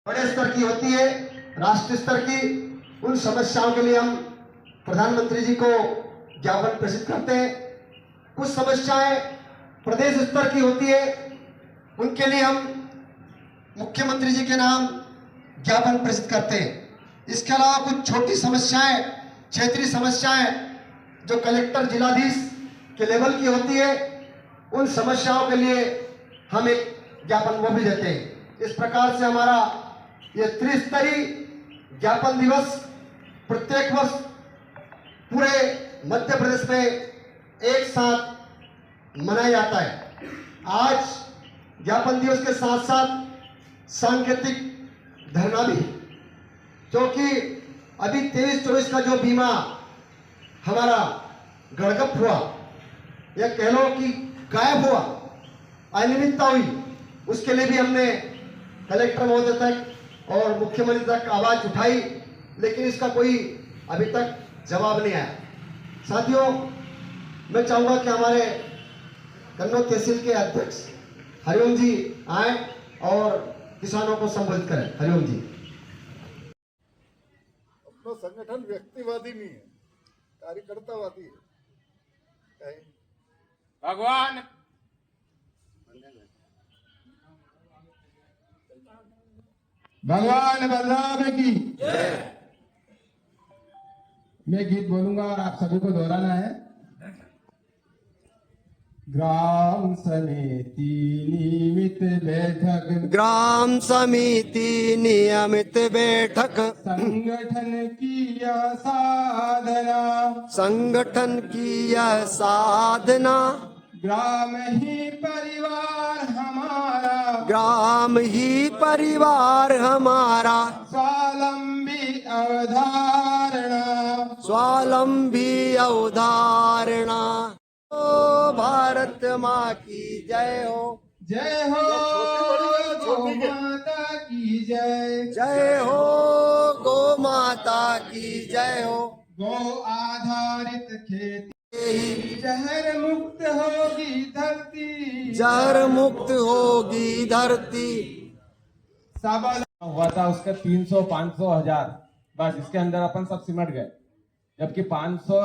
बड़े स्तर की होती है, राष्ट्रीय स्तर की। उन समस्याओं के लिए हम प्रधानमंत्री जी को ज्ञापन प्रेषित करते हैं। कुछ समस्याएं प्रदेश स्तर की होती है, उनके लिए हम मुख्यमंत्री जी के नाम ज्ञापन प्रेषित करते हैं। इसके अलावा कुछ छोटी समस्याएं, क्षेत्रीय समस्याएं जो कलेक्टर जिलाधीश के लेवल की होती है, उन समस्याओं के लिए हम एक ज्ञापन वो भी देते हैं। इस प्रकार से हमारा ये त्रिस्तरीय ज्ञापन दिवस प्रत्येक वर्ष पूरे मध्य प्रदेश में एक साथ मनाया जाता है। आज ज्ञापन दिवस के साथ साथ सांकेतिक धरना भी, क्योंकि अभी 23-24 का जो बीमा हमारा गड़गप हुआ या कह लो कि गायब हुआ, अनियमितता हुई, उसके लिए भी हमने कलेक्टर महोदय तक और मुख्यमंत्री तक आवाज उठाई, लेकिन इसका कोई अभी तक जवाब नहीं आया। साथियों, मैं चाहूंगा कि हमारे कन्नौज तहसील के अध्यक्ष हरिओम जी आए और किसानों को संबोधित करें। हरिओम जी। अपना संगठन व्यक्तिवादी नहीं है, कार्यकर्तावादी है। भगवान बलराम की मैं गीत बोलूंगा और आप सभी को दोहराना है। ग्राम समिति नियमित बैठक, ग्राम समिति नियमित बैठक, संगठन की यह साधना, संगठन की यह साधना, ग्राम ही परिवार हमारा, ग्राम ही परिवार हमारा, स्वावलंबी अवधारणा, स्वावलंबी अवधारणा। ओ भारत माँ की जय हो, जय हो गौ माता की जय, जय हो गौ माता की जय हो। गौ आधारित खेती, जहर मुक्त होगी धरती, जहर मुक्त होगी धरती। सबल हुआ था उसका 300, 500, 1000, बस इसके अंदर अपन सब सिमट गए। जबकि 500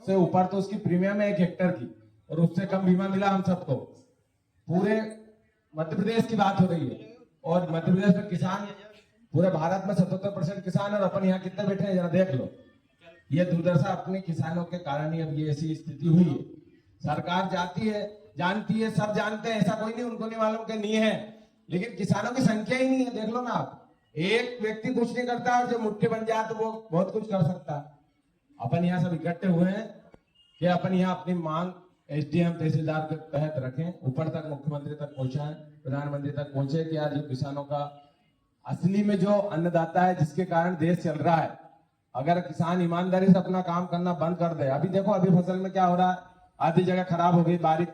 से ऊपर तो उसकी प्रीमियम है 1 हेक्टर की, और उससे कम बीमा मिला हम सबको। पूरे मध्य प्रदेश की बात हो रही है, और मध्य प्रदेश में किसान, पूरे भारत में 77% किसान, और अपन यहाँ कितने बैठे हैं जरा देख लो। ये दुर्दशा अपने किसानों के कारण ही अब ये ऐसी स्थिति हुई है। सरकार जाती है, जानती है, सब जानते हैं, ऐसा कोई नहीं उनको नहीं मालूम कि नहीं है, लेकिन किसानों की संख्या ही नहीं है। देख लो ना आप, एक व्यक्ति कुछ नहीं करता और जो मुट्ठी बन जाए तो वो बहुत कुछ कर सकता है। अपन यहाँ सब इकट्ठे हुए हैं कि अपन यहाँ अपनी मांग एसडीएम तहसीलदार के तहत रखें, ऊपर तक मुख्यमंत्री तक पहुंचाएं, प्रधानमंत्री तक पहुंचे कि यार जो किसानों का असली में जो अन्नदाता है, जिसके कारण देश चल रहा है, अगर किसान ईमानदारी से अपना काम करना बंद कर दे। अभी देखो, अभी फसल में क्या हो रहा है, आधी जगह खराब हो गई, बारीक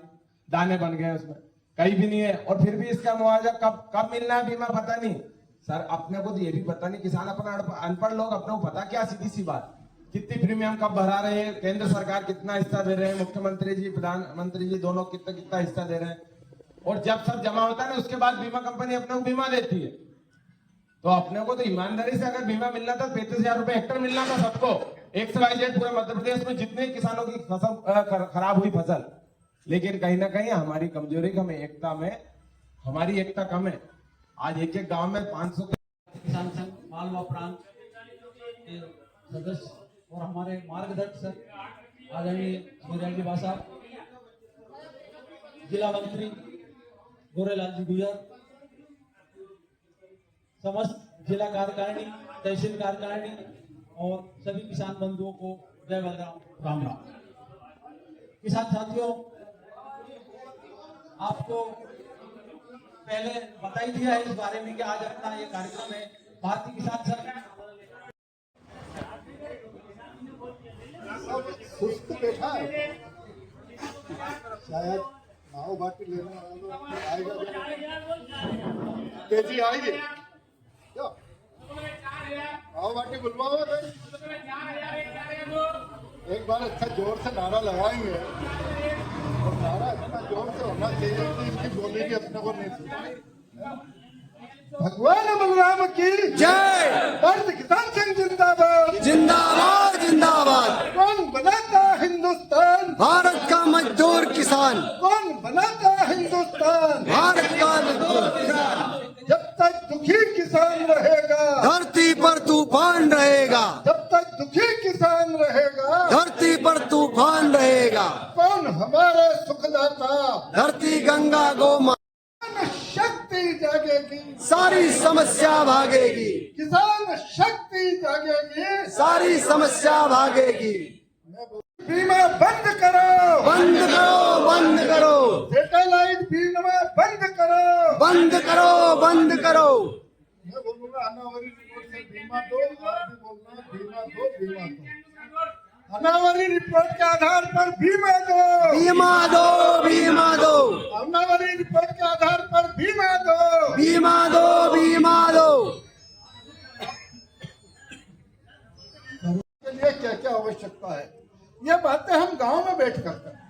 दाने बन गए, उसमें कहीं भी नहीं है, और फिर भी इसका मुआवजा कब मिलना है, बीमा पता नहीं। सर अपने को तो ये भी पता नहीं, किसान अपना अनपढ़ लोग, अपने को पता क्या, सीधी सी बात, कितनी प्रीमियम कब भरा रहे हैं, केंद्र सरकार कितना हिस्सा दे रहे हैं, मुख्यमंत्री जी प्रधानमंत्री जी दोनों कितना हिस्सा दे रहे हैं, और जब सब जमा होता है ना, उसके बाद बीमा कंपनी अपने को बीमा देती है। तो अपने को तो ईमानदारी से अगर बीमा मिलना था, 35,000 रुपए हेक्टर मिलना था सबको, XYZ पूरे मध्य प्रदेश में जितने किसानों की फसल खराब हुई फसल। लेकिन कहीं ना कहीं हमारी कमजोरी कम है, एकता में हमारी एकता कम है। आज एक गांव में 500 किसान संघ मालवा प्रांत के सदस्य और हमारे मार्गदर्शक आदरणीय श्री बासा, जिला मंत्री गोरेलाल जी गुजर, समस्त जिला कार्यकारिणी, तहसील कार्यकारिणी और सभी किसान बंधुओं को जय बलराम, राम राम। किसान साथियों, आपको पहले बता ही दिया है इस बारे में कि आज अपना ये कार्यक्रम है। भारतीय किसान संघ सुस्त बैठा है, शायद माओ बाटी लेने आएगा, तेजी आएगी क्या, माओ बाटी बुलवाओ। एक बार अच्छा जोर से नारा लगाएंगे, और नारा इतना जोर से होना चाहिए कि इनकी बोली भी अपने को नहीं सुनाई। भगवान बलराम की जय। भारतीय किसान संघ जिंदाबाद। जिंदाबाद जिंदाबाद। कौन बनाता हिंदुस्तान? भारत का मजदूर किसान। कौन बनाता हिंदुस्तान? भारत का मजदूर किसान। जब तक दुखी किसान रहेगा, धरती पर तूफान रहेगा। जब तक दुखी किसान रहेगा, धरती पर तूफान रहेगा। कौन हमारा सुखदाता? धरती गंगा गौ माता। किसान शक्ति जागेगी, सारी समस्या भागेगी। किसान शक्ति जागेगी। सारी समस्या भागेगी। बीमा बंद करो, बंद करो बंद करो। सैटेलाइट बीमा बंद करो, बंद करो बंद करो। मैं बोलूंगा अनावरी रिपोर्ट से बीमा दो, आप भी बोलना बीमा दो, बीमा दो। अनावरी रिपोर्ट के आधार पर बीमा दो, बीमा दो बीमा दो। अनावरी रिपोर्ट के आधार पर बीमा दो, बीमा दो बीमा दो। के लिए क्या क्या आवश्यकता है, ये बातें हम गांव में बैठ कर करें।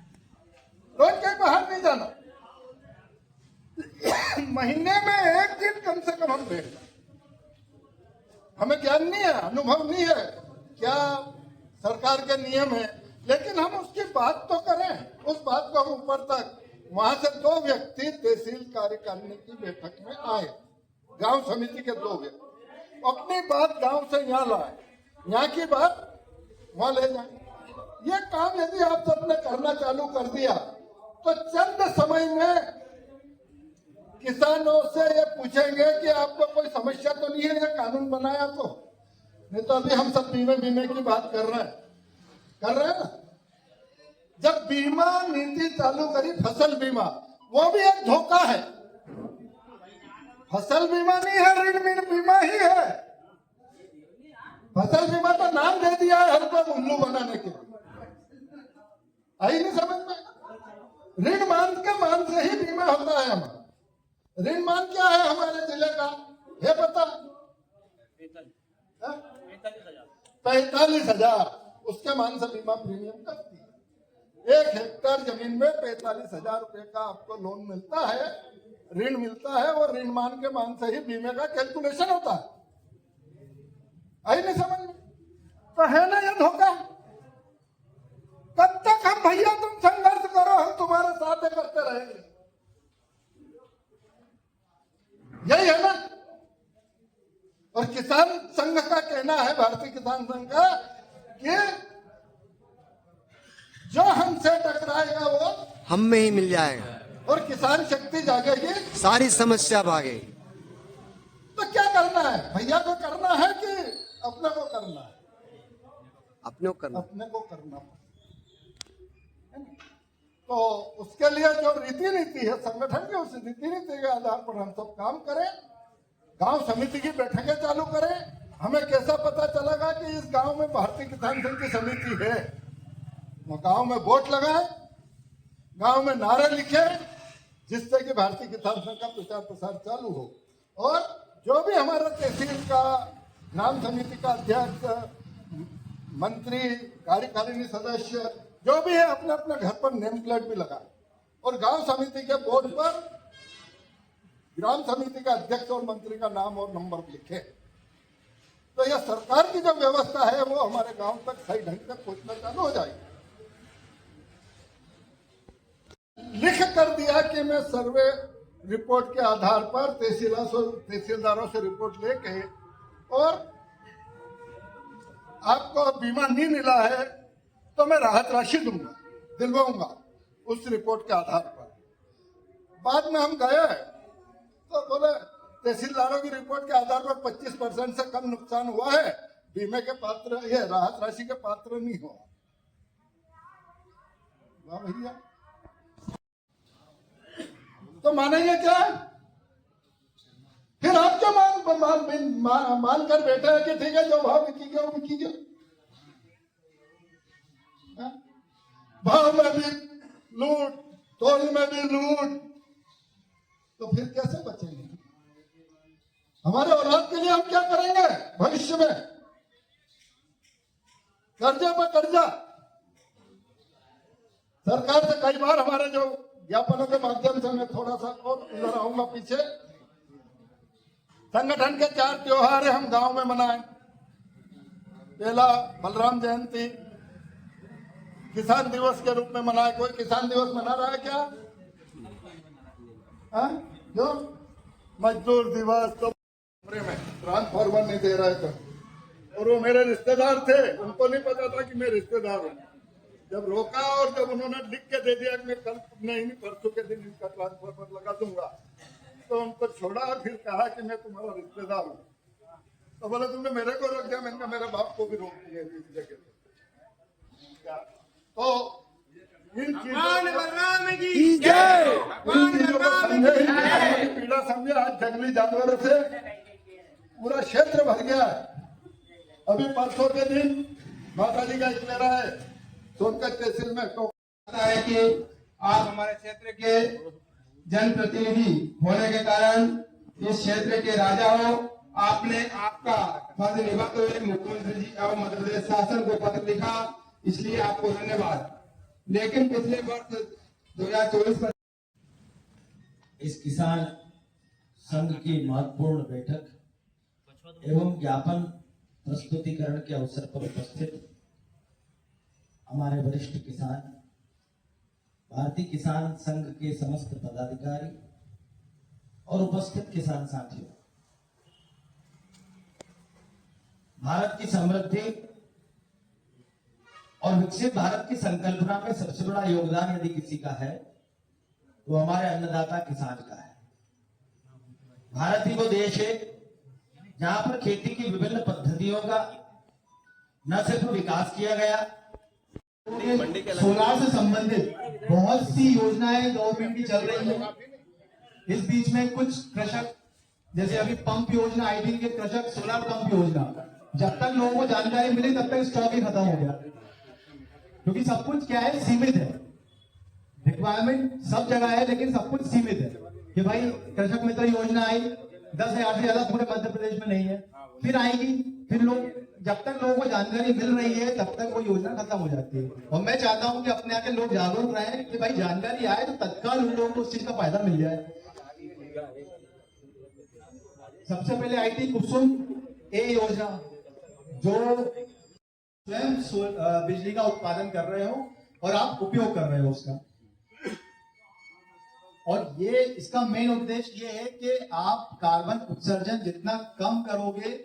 रोज कहीं बाहर नहीं जाना, महीने में एक दिन कम से कम हम बैठ जाए। हमें ज्ञान नहीं है, अनुभव नहीं है, क्या सरकार के नियम है, लेकिन हम उसकी बात तो करें। उस बात को हम ऊपर तक, वहां से 2 व्यक्ति तहसील कार्यकारिणी की बैठक में आए, गांव समिति के 2 व्यक्ति अपनी बात गांव से यहाँ लाए, यहाँ की बात वहां ले जाए। ये काम यदि आप सबने करना चालू कर दिया तो चंद समय में किसानों से ये पूछेंगे कि आपको कोई समस्या तो नहीं है, ये कानून बनाया तो नहीं। तो अभी हम सब बीमे की बात कर रहे हैं ना। जब बीमा नीति चालू करी, फसल बीमा, वो भी एक धोखा है। फसल बीमा नहीं है, ऋण बीमा ही है। फसल बीमा तो नाम दे दिया है हमको उल्लू बनाने के लिए, आई नहीं समझ में। ऋण मान के मान से ही बीमा होता है हमारा। ऋण मान क्या है हमारे जिले का, ये पता? 45,000 उसके मान से बीमा प्रीमियम करती है। 1 हेक्टेयर जमीन में 45,000 रुपए का आपको लोन मिलता है, ऋण मिलता है, और ऋण मान के मान से ही बीमे का कैलकुलेशन होता है। आई नहीं समझ में? तो है ना ये धोखा। कब तक हम भैया तुम संघर्ष करो, हम तुम्हारे साथ करते रहेंगे, यही है ना। और किसान संघ का कहना है, भारतीय किसान संघ का, कि जो हमसे टकराएगा वो हम में ही मिल जाएगा, और किसान शक्ति जागेगी, सारी समस्या भागेगी। तो क्या करना है, भैया को करना है कि अपने को करना है? अपने को करना। अपने को करना है। तो उसके लिए जो रीति नीति है संगठन की, उस रीति नीति के आधार पर हम सब काम करें। गांव समिति की बैठकें चालू करें। हमें कैसा पता चलेगा कि इस गांव में भारतीय किसान संघ की समिति है? वो गांव में वोट लगाए, गांव में नारे लिखे, जिससे कि भारतीय किसान संघ का प्रचार प्रसार चालू हो। और जो भी हमारा तहसील का, ग्राम समिति का अध्यक्ष, मंत्री, कार्यकारिणी सदस्य जो भी है, अपने अपने घर पर नेम प्लेट भी लगाए, और गांव समिति के बोर्ड पर ग्राम समिति का अध्यक्ष और मंत्री का नाम और नंबर लिखे। तो यह सरकार की जो व्यवस्था है वो हमारे गांव तक सही ढंग से पहुंचना चालू हो जाएगी। लिख कर दिया कि मैं सर्वे रिपोर्ट के आधार पर तहसीलदारों से रिपोर्ट लेके, और आपको बीमा नहीं मिला है तो मैं राहत राशि दूंगा, दिलवाऊंगा उस रिपोर्ट के आधार पर। बाद में हम गए तो बोले तहसीलदारों की रिपोर्ट के आधार पर 25% से कम नुकसान हुआ है, बीमे के पात्र, ये राहत राशि के पात्र नहीं हुआ। वाह भैया, तो मानेंगे क्या? फिर आप क्या मान कर बैठे हैं कि ठीक है जो भाव बिकी गया वो बिकी गया, भाव में भी लूट, तोल में भी लूट, तो फिर कैसे बचेंगे? हमारे औलाद के लिए हम क्या करेंगे भविष्य में? कर्जे पर कर्जा। सरकार से कई बार हमारे जो ज्ञापनों के माध्यम से मैं थोड़ा सा और इधर आऊंगा पीछे, संगठन के 4 त्योहार हम गांव में मनाएं। पहला बलराम जयंती किसान दिवस के रूप में मनाए। कोई किसान दिवस मना रहा है क्या? जो मजदूर दिवस तो कमरे में ट्रांसफार्मर नहीं दे रहे थे और वो मेरे रिश्तेदार थे, उनको नहीं पता था कि मैं रिश्तेदार हूँ। जब रोका और जब उन्होंने लिख के दे दिया कि मैं कल नहीं परसों के दिन इनका ट्रांसफार्मर लगा दूंगा, तो उनको छोड़ा और फिर कहा कि मैं तुम्हारा रिश्तेदार हूँ। तो बोले तुमने मेरे को रोक दिया। मैंने कहा मेरे बाप को भी रोक दिया इस जगह पे। तो इन चीजों को समझे, पीड़ा समझे। आज जंगली जानवरों से पूरा क्षेत्र भर गया है। अभी परसों के दिन माता जी का एक मेरा है सोनकत तहसील में, तो है कि आप हमारे क्षेत्र के जनप्रतिनिधि होने के कारण इस क्षेत्र के राजा हो। आपने आपका फर्ज निभाते हुए मुख्यमंत्री जी और मध्य प्रदेश शासन को पत्र लिखा, इसलिए आपको धन्यवाद। लेकिन पिछले वर्ष 2024 में इस किसान संघ की महत्वपूर्ण बैठक एवं ज्ञापन प्रस्तुतिकरण के अवसर पर उपस्थित हमारे वरिष्ठ किसान, भारतीय किसान संघ के समस्त पदाधिकारी और उपस्थित किसान साथियों, भारत की समृद्धि और विकसित भारत की संकल्पना में सबसे बड़ा योगदान यदि किसी का है तो हमारे अन्नदाता किसान का है। भारत ही वो देश है जहां पर खेती की विभिन्न पद्धतियों का न सिर्फ विकास किया गया, सोलार से संबंधित बहुत सी योजनाएं गवर्नमेंट की चल रही है। इस बीच में कुछ कृषक, जैसे अभी पंप योजना आई थी, कृषक सोलर पंप योजना, जब तक लोगों को जानकारी मिली तब तक स्टॉक ही खत्म हो गया, क्योंकि सब कुछ क्या है, सीमित है। रिक्वायरमेंट सब जगह है लेकिन सब कुछ सीमित है। कि भाई कृषक मित्र योजना आई, 10,000 से ज्यादा पूरे मध्य प्रदेश में नहीं है, फिर आएगी, फिर लोग, जब तक लोगों को जानकारी मिल रही है तब तक वो योजना खत्म हो जाती है। और मैं चाहता हूं कि अपने आके लोग जागरूक रहें कि भाई जानकारी आए तो तत्काल उन लोगों को उस चीज का फायदा मिल जाए। सबसे पहले आई थी कुसुम ए योजना, जो स्वयं बिजली का उत्पादन कर रहे हो और आप उपयोग कर रहे हो उसका। और ये इसका मेन उद्देश्य ये है कि आप कार्बन उत्सर्जन जितना कम करोगे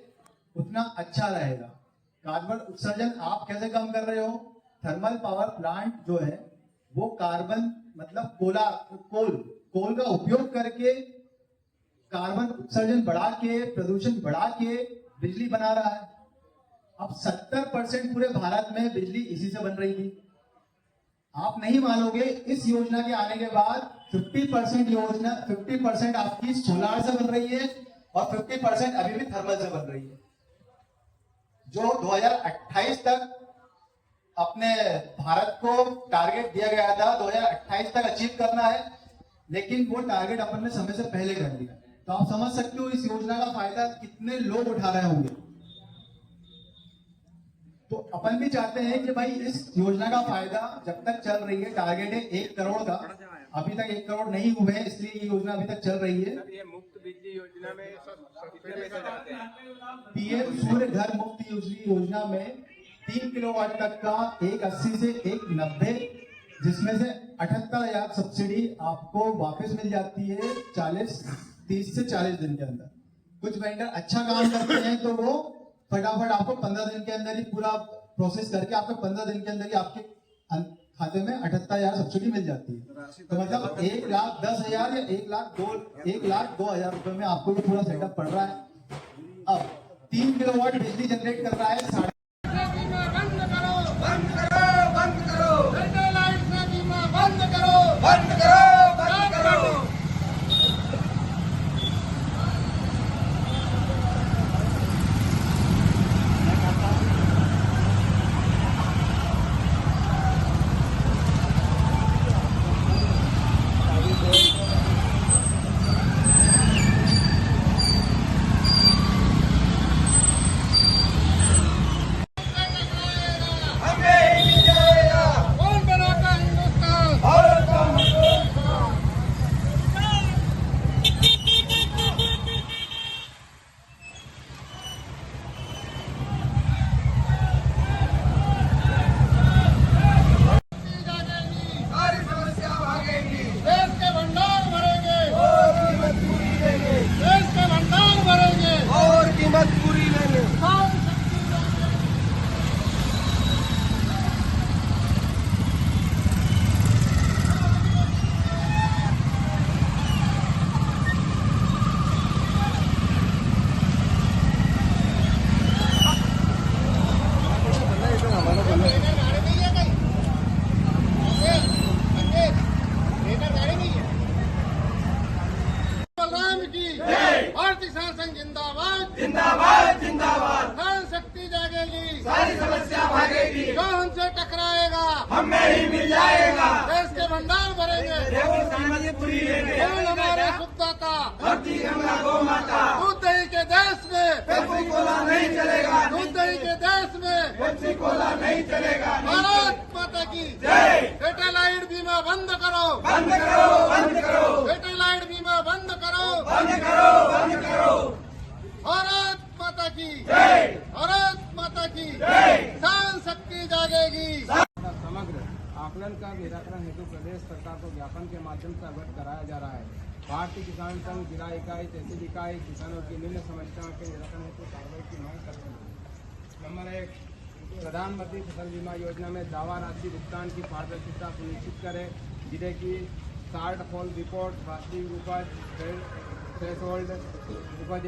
उतना अच्छा रहेगा। कार्बन उत्सर्जन आप कैसे कम कर रहे हो? थर्मल पावर प्लांट जो है वो कार्बन मतलब कोल का उपयोग करके कार्बन उत्सर्जन बढ़ा के, प्रदूषण बढ़ा के बिजली बना रहा है। अब 70% पूरे भारत में बिजली इसी से बन रही थी। आप नहीं मानोगे, इस योजना के आने के बाद 50% आपकी सोलार से बन रही है और 50% अभी भी थर्मल से बन रही है। जो 2028 तक अपने भारत को टारगेट दिया गया था, 2028 तक अचीव करना है, लेकिन वो टारगेट अपन ने समय से पहले कर दिया। तो आप समझ सकते हो इस योजना का फायदा कितने लोग उठा रहे होंगे। तो अपन भी चाहते हैं कि भाई इस योजना का फायदा जब तक चल रही है, टारगेट है 1 करोड़ का, अभी तक 1 करोड़ नहीं हुए हैं, इसलिए ये योजना अभी तक चल रही है। ये मुफ्त बिजली योजना में पीएम सूर्य घर मुफ्त योजना में 3 किलोवाट तक का 180 से 190, जिसमें से 78,000 सब्सिडी आपको वापस मिल जाती है 30 से 40 दिन के अंदर। कुछ वेंडर अच्छा काम करते हैं तो वो फटाफट आपको 15 दिन के अंदर ही पूरा प्रोसेस करके आपको 15 दिन के अंदर ही आपके खाते में 78,000 सब्सिडी मिल जाती है। तो मतलब 1,10,000 या 1,02,000 रुपए में आपको ये पूरा सेटअप पड़ रहा है। अब 3 किलोवाट बिजली जनरेट कर रहा है, किसान शक्ति जागेगी, सारी समस्या भागेगी, जो हमसे टकराएगा हमें ही मिल जाएगा, देश के भंडार भरेंगे, केवल हमारे सुखदाता धरती गंगा गौ माता, दूध दही के देश में पेप्सी कोला नहीं चलेगा, दूध दही के देश में पेप्सी कोला नहीं चलेगा। भारत माता की जय। सैटेलाइट बीमा बंद करो, बंद करो, बंद करो, सैटेलाइट बीमा बंद करो, बंद करो, बंद करो। भारत माता की जय, भारत माता की जय। किसान शक्ति जागेगी। समग्र आकलन का निराकरण हेतु प्रदेश सरकार को ज्ञापन के माध्यम से अवगत कराया जा रहा है। भारतीय किसान संघ जिला इकाई तहसील इकाई किसानों की निम्न समस्याओं के निराकरण हेतु कार्रवाई की मांग करते हैं। नंबर 1, प्रधानमंत्री फसल बीमा योजना में दावा राशि भुगतान की पारदर्शिता सुनिश्चित करें, जिले की शार्ट फॉल रिपोर्ट, वास्तविक उपज, थ्रेशोल्ड उपज